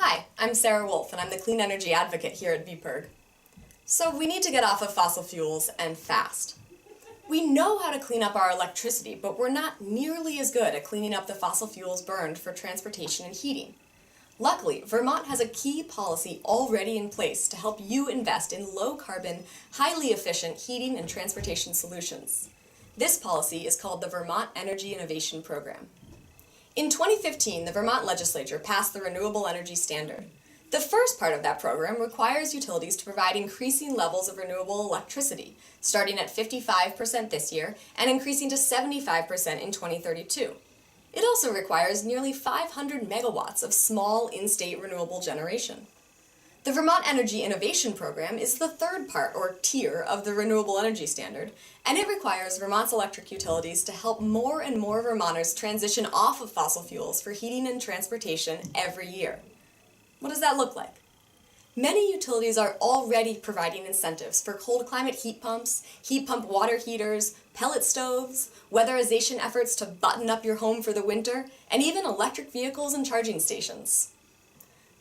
Hi, I'm Sarah Wolfe, and I'm the Clean Energy Advocate here at VPIRG. So we need to get off of fossil fuels, and fast. We know how to clean up our electricity, but we're not nearly as good at cleaning up the fossil fuels burned for transportation and heating. Luckily, Vermont has a key policy already in place to help you invest in low-carbon, highly efficient heating and transportation solutions. This policy is called the Vermont Energy Innovation Program. In 2015, the Vermont legislature passed the Renewable Energy Standard. The first part of that program requires utilities to provide increasing levels of renewable electricity, starting at 55% this year and increasing to 75% in 2032. It also requires nearly 500 megawatts of small in-state renewable generation. The Vermont Energy Innovation Program is the third part, or tier, of the Renewable Energy Standard, and it requires Vermont's electric utilities to help more and more Vermonters transition off of fossil fuels for heating and transportation every year. What does that look like? Many utilities are already providing incentives for cold climate heat pumps, heat pump water heaters, pellet stoves, weatherization efforts to button up your home for the winter, and even electric vehicles and charging stations.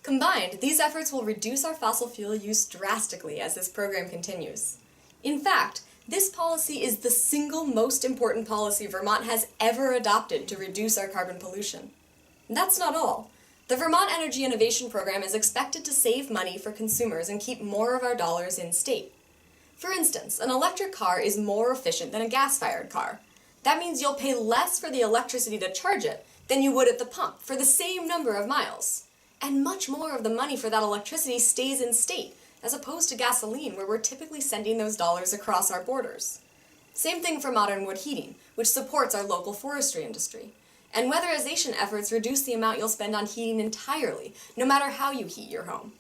Combined, these efforts will reduce our fossil fuel use drastically as this program continues. In fact, this policy is the single most important policy Vermont has ever adopted to reduce our carbon pollution. And that's not all. The Vermont Energy Innovation Program is expected to save money for consumers and keep more of our dollars in state. For instance, an electric car is more efficient than a gas-fired car. That means you'll pay less for the electricity to charge it than you would at the pump for the same number of miles. And much more of the money for that electricity stays in state, as opposed to gasoline, where we're typically sending those dollars across our borders. Same thing for modern wood heating, which supports our local forestry industry. And weatherization efforts reduce the amount you'll spend on heating entirely, no matter how you heat your home.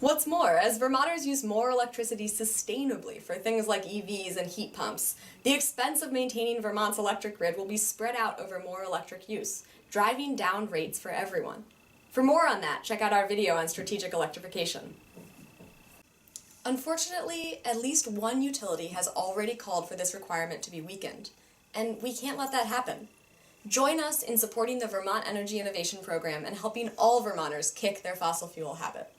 What's more, as Vermonters use more electricity sustainably for things like EVs and heat pumps, the expense of maintaining Vermont's electric grid will be spread out over more electric use, driving down rates for everyone. For more on that, check out our video on strategic electrification. Unfortunately, at least one utility has already called for this requirement to be weakened, and we can't let that happen. Join us in supporting the Vermont Energy Innovation Program and helping all Vermonters kick their fossil fuel habit.